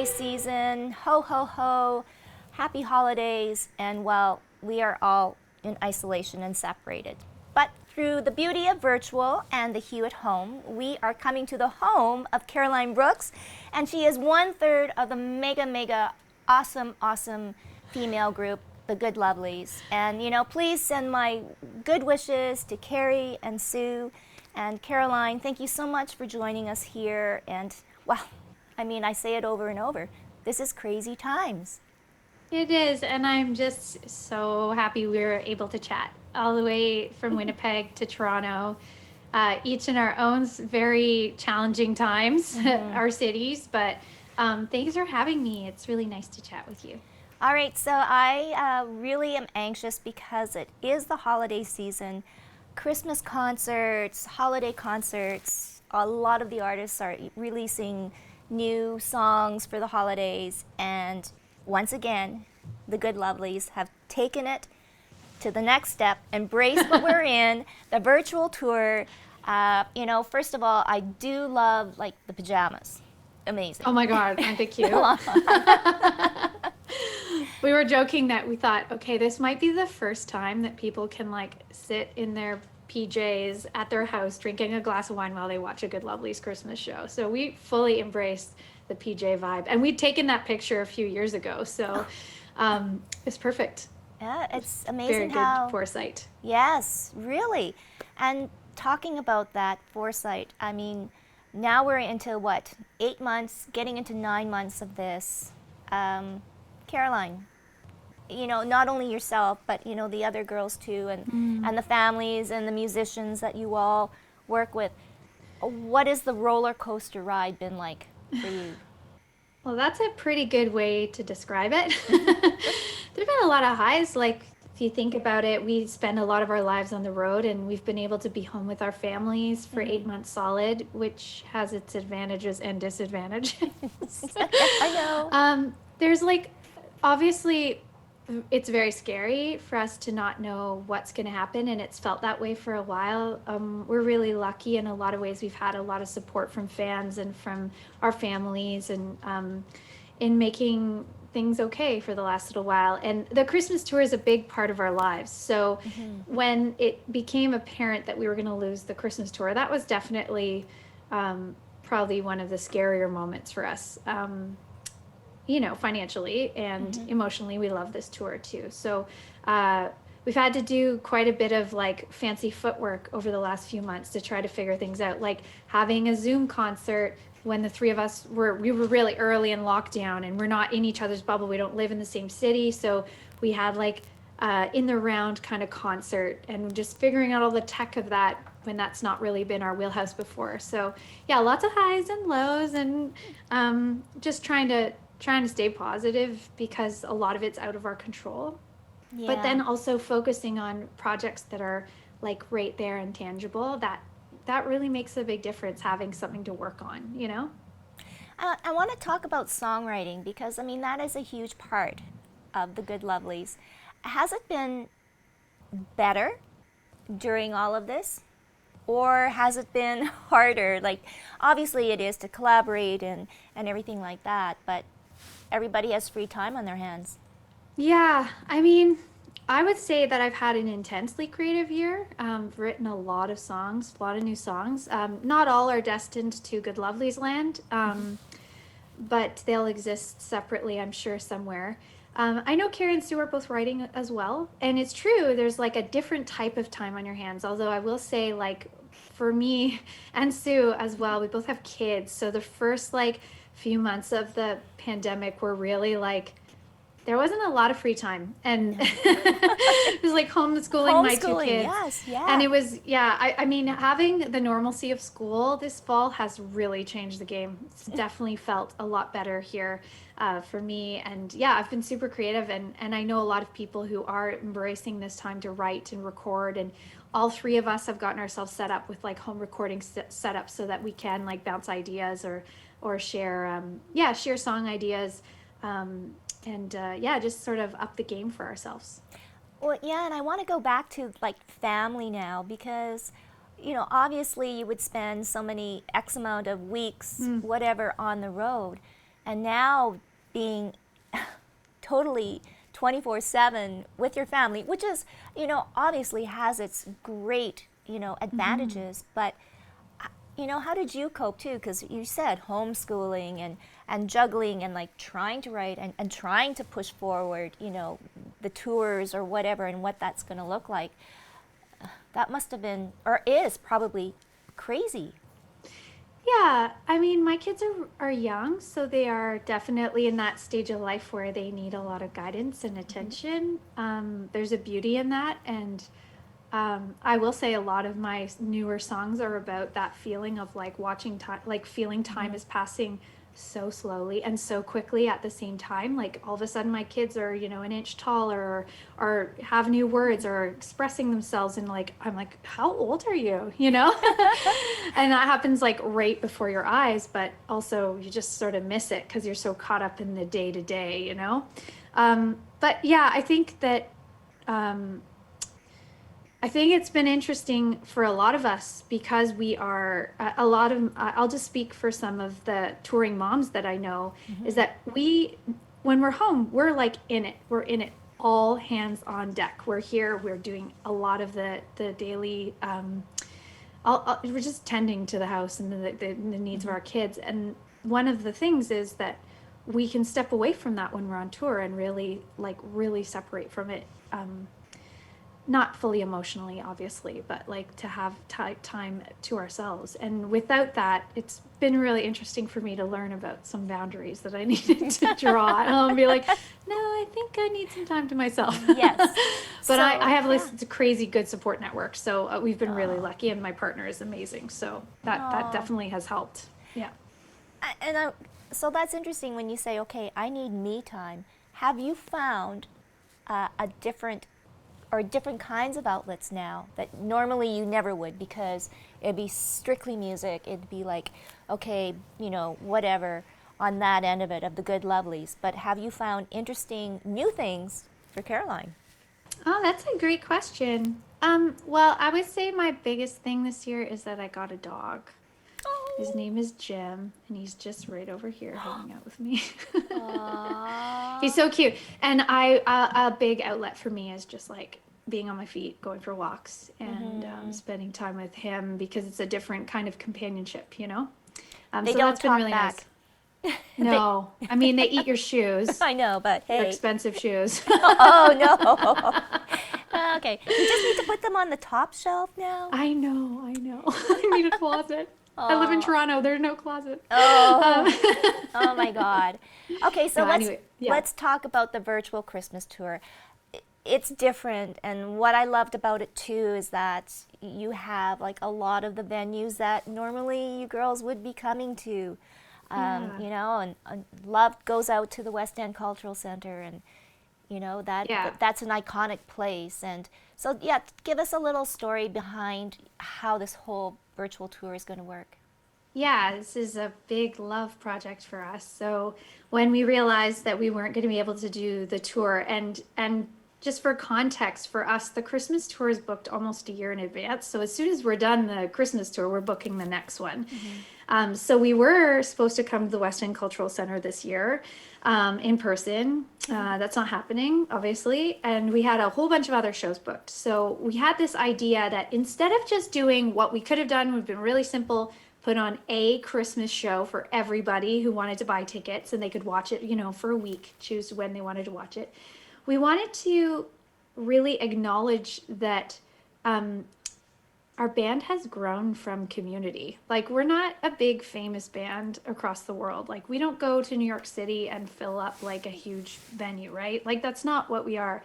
season. Ho, ho, ho. Happy holidays. And well, we are all in isolation and separated. But through the beauty of virtual and the Hue Home, we are coming to the home of Caroline Brooks, and she is 1/3 of the mega awesome female group, the Good Lovelies. And please send my good wishes to Carrie and Sue and Caroline. Thank you so much for joining us here. And well, I say it over and over. This is crazy times. It is, and I'm just so happy we were able to chat all the way from Winnipeg to Toronto, each in our own very challenging times, our cities, but thanks for having me. It's really nice to chat with you. All right, so I really am anxious because it is the holiday season. Christmas concerts, holiday concerts, a lot of the artists are releasing new songs for the holidays, and once again, the Good Lovelies have taken it to the next step, embraced what we're in, the virtual tour. First of all, I do love the pajamas. Amazing. Oh my God, aren't they cute? We were joking that we thought, okay, this might be the first time that people can sit in their PJs at their house drinking a glass of wine while they watch a Good Lovelies Christmas show. So we fully embraced the PJ vibe, and we'd taken that picture a few years ago, so it's perfect. Yeah, it's amazing. Very good foresight. Yes, really. And talking about that foresight, now we're into 8 months, getting into 9 months of this. Caroline, not only yourself, but the other girls too, and the families and the musicians that you all work with. What has the roller coaster ride been like for you? Well, that's a pretty good way to describe it. There've been a lot of highs. If you think about it, we spend a lot of our lives on the road, and we've been able to be home with our families for 8 months solid, which has its advantages and disadvantages. I know. There's obviously, it's very scary for us to not know what's going to happen, and it's felt that way for a while. We're really lucky in a lot of ways. We've had a lot of support from fans and from our families, and in making things okay for the last little while. And the Christmas tour is a big part of our lives. So when it became apparent that we were going to lose the Christmas tour, that was definitely probably one of the scarier moments for us. Financially and emotionally, we love this tour too. So we've had to do quite a bit of fancy footwork over the last few months to try to figure things out, like having a Zoom concert when the three of us were really early in lockdown, and we're not in each other's bubble. We don't live in the same city, so we had in the round kind of concert, and just figuring out all the tech of that when that's not really been our wheelhouse before. So yeah, lots of highs and lows, and just trying to stay positive because a lot of it's out of our control. Yeah. But then also focusing on projects that are right there and tangible, that really makes a big difference, having something to work on, I want to talk about songwriting because that is a huge part of the Good Lovelies. Has it been better during all of this, or has it been harder? Obviously it is to collaborate and everything like that, but everybody has free time on their hands. Yeah, I would say that I've had an intensely creative year. I've written a lot of songs, a lot of new songs. Not all are destined to Good Lovelies land, but they'll exist separately, I'm sure, somewhere. I know Carrie and Sue are both writing as well, and it's true, there's a different type of time on your hands, although I will say, for me and Sue as well, we both have kids, so the first few months of the pandemic were really there wasn't a lot of free time, and it was homeschooling my two kids. Yes, yeah. And it was, having the normalcy of school this fall has really changed the game. It's definitely felt a lot better here for me. And yeah, I've been super creative, and I know a lot of people who are embracing this time to write and record, and all three of us have gotten ourselves set up with home recording setups so that we can bounce ideas or share song ideas. Just sort of up the game for ourselves. Well, yeah, and I want to go back to family now because, obviously you would spend so many X amount of weeks, whatever, on the road. and now being totally 24/7 with your family, which is, obviously has its great, advantages, but how did you cope too? Because you said homeschooling and juggling and like trying to write and trying to push forward, the tours or whatever and what that's going to look like. That must have been, or is probably crazy. Yeah, I mean, my kids are young, so they are definitely in that stage of life where they need a lot of guidance and attention. There's a beauty in that, and I will say a lot of my newer songs are about that feeling of like watching time, like feeling time is passing so slowly and so quickly at the same time. Like all of a sudden my kids are, an inch taller or have new words or expressing themselves, and like I'm like, how old are you? And that happens like right before your eyes, but also you just sort of miss it because you're so caught up in the day to day. But yeah, I think it's been interesting for a lot of us because we are a lot of, I'll just speak for some of the touring moms that I know, is that when we're home, we're like in it. We're in it, all hands on deck. We're here, we're doing a lot of the daily, we're just tending to the house and the needs of our kids. And one of the things is that we can step away from that when we're on tour and really separate from it. Not fully emotionally, obviously, but like to have time to ourselves. And without that, it's been really interesting for me to learn about some boundaries that I needed to draw. And I'll be like, no, I think I need some time to myself. Yes. But I have listened to crazy good support network. So we've been really lucky, and my partner is amazing. So that definitely has helped. Yeah. So that's interesting when you say, okay, I need me time. Have you found a different kinds of outlets now that normally you never would, because it'd be strictly music? It'd be like, okay, whatever on that end of it, of the Good Lovelies. But have you found interesting new things for Caroline? Oh, that's a great question. Well, I would say my biggest thing this year is that I got a dog. His name is Jim, and he's just right over here hanging out with me. He's so cute. And a big outlet for me is just like being on my feet, going for walks, and spending time with him, because it's a different kind of companionship. They so don't that's been talk really back. nice. No, I mean, they eat your shoes. I know, but They're hey. expensive shoes. Oh, no. Okay. You just need to put them on the top shelf now. I know. I need a closet. I live in Toronto. There's no closet. Oh my God. Okay, so let's talk about the virtual Christmas tour. It's different, and what I loved about it too is that you have like a lot of the venues that normally you girls would be coming to. And love goes out to the West End Cultural Center, and that's an iconic place. And so give us a little story behind how this whole virtual tour is going to work. Yeah, this is a big love project for us. So when we realized that we weren't going to be able to do the tour, and just for context, for us, the Christmas tour is booked almost a year in advance. So as soon as we're done the Christmas tour, we're booking the next one. So we were supposed to come to the West End Cultural Center this year in person. That's not happening, obviously. And we had a whole bunch of other shows booked. So we had this idea that instead of just doing what we could have done, would have been really simple, put on a Christmas show for everybody who wanted to buy tickets, and they could watch it, for a week, choose when they wanted to watch it. We wanted to really acknowledge that our band has grown from community. Like, we're not a big famous band across the world. Like, we don't go to New York City and fill up like a huge venue, right? Like, that's not what we are.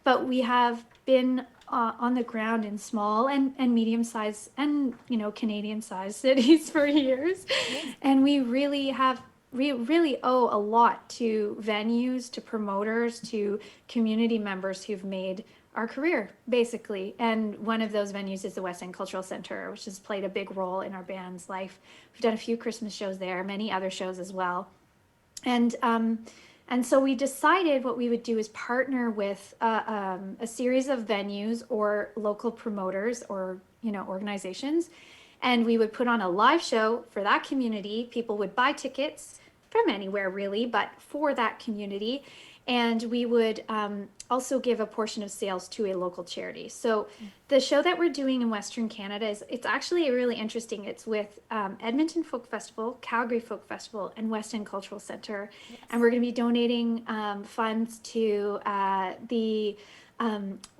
But we have been on the ground in small and medium-sized and, Canadian-sized cities for years. And we really owe a lot to venues, to promoters, to community members who've made our career, basically. And one of those venues is the West End Cultural Center, which has played a big role in our band's life. We've done a few Christmas shows there, many other shows as well. And so we decided what we would do is partner with a series of venues or local promoters or, organizations. And we would put on a live show for that community. People would buy tickets. from anywhere really, but for that community. And we would also give a portion of sales to a local charity. So the show that we're doing in Western Canada it's actually really interesting. It's with Edmonton Folk Festival, Calgary Folk Festival, and West End Cultural Center. Yes. And we're going to be donating funds to the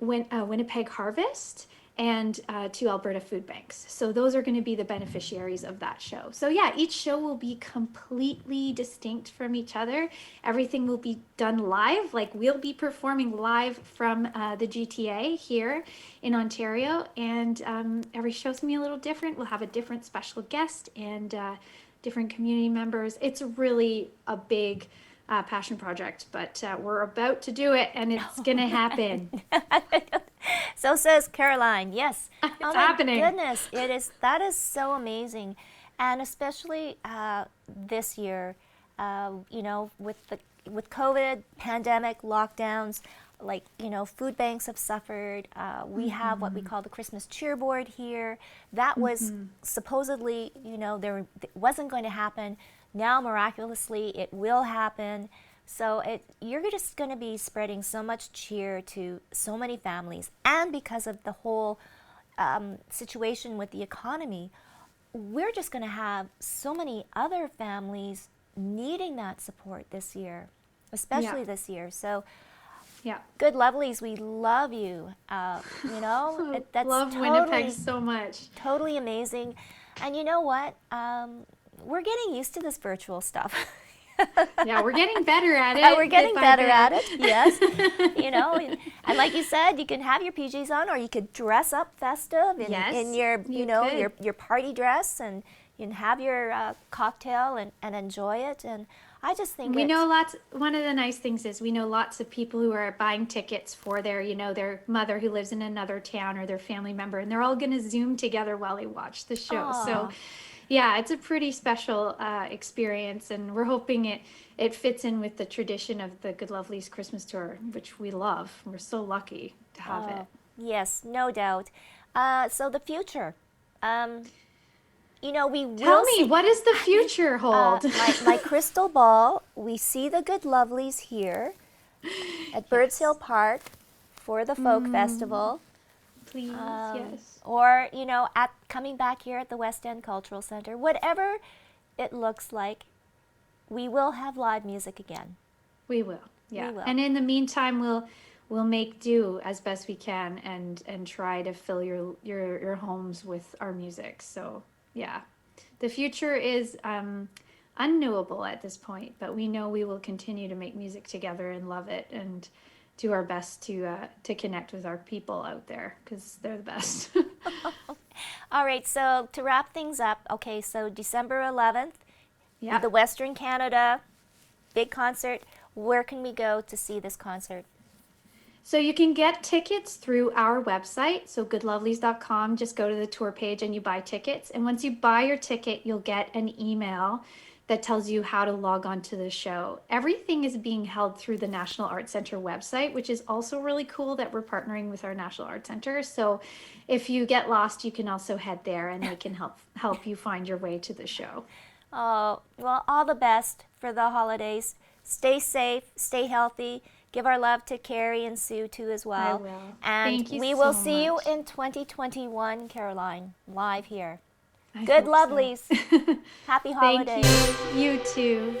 Winnipeg Harvest and to Alberta Food Banks. So those are going to be the beneficiaries of that show. So yeah, each show will be completely distinct from each other. Everything will be done live. Like we'll be performing live from the GTA here in Ontario, and every show's gonna be a little different. We'll have a different special guest and different community members. It's really a big passion project, but we're about to do it, and it's gonna happen. So says Caroline. Yes, It's oh happening. My goodness, it is. That is so amazing, and especially this year, with COVID, pandemic, lockdowns. Like food banks have suffered. We have what we call the Christmas cheer board here. That was supposedly, there it wasn't going to happen. Now miraculously, it will happen. So you're just going to be spreading so much cheer to so many families. And because of the whole situation with the economy, we're just going to have so many other families needing that support this year, especially this year. So, Yeah. Good Lovelies, we love you. That's Love totally, Winnipeg so much. totally amazing. And you know what? We're getting used to this virtual stuff. Yeah, we're getting better at it. We're getting better at it, yes. And like you said, you can have your PJs on, or you could dress up festive in your, your party dress, and you can have your cocktail and enjoy it. And I just think one of the nice things is we know lots of people who are buying tickets for their mother who lives in another town or their family member, and they're all going to Zoom together while they watch the show. Aww. So yeah, it's a pretty special experience, and we're hoping it fits in with the tradition of the Good Lovelies Christmas tour, which we love. We're so lucky to have it. Yes, no doubt. So the future. We will Tell me, see, what does the future hold? my crystal ball, we see the Good Lovelies here at Birds Hill Park for the Folk Festival. Please, yes. Or, coming back here at the West End Cultural Center. Whatever it looks like, we will have live music again. We will, yeah. We will. And in the meantime, we'll make do as best we can and try to fill your homes with our music. So, yeah. The future is unknowable at this point, but we know we will continue to make music together and love it and do our best to connect with our people out there, because they're the best. All right, so to wrap things up, okay, so December 11th, the Western Canada big concert. Where can we go to see this concert? So you can get tickets through our website, so goodlovelies.com. Just go to the tour page and you buy tickets. And once you buy your ticket, you'll get an email that tells you how to log on to the show. Everything is being held through the National Arts Center website, which is also really cool that we're partnering with our National Arts Center. So if you get lost, you can also head there and they can help you find your way to the show. Oh, well, all the best for the holidays. Stay safe, stay healthy. Give our love to Carrie and Sue too as well. I will. And Thank you we will so see you much. in 2021, Caroline, live here. I Good hope so. Lovelies. Happy holidays. Thank you. You too.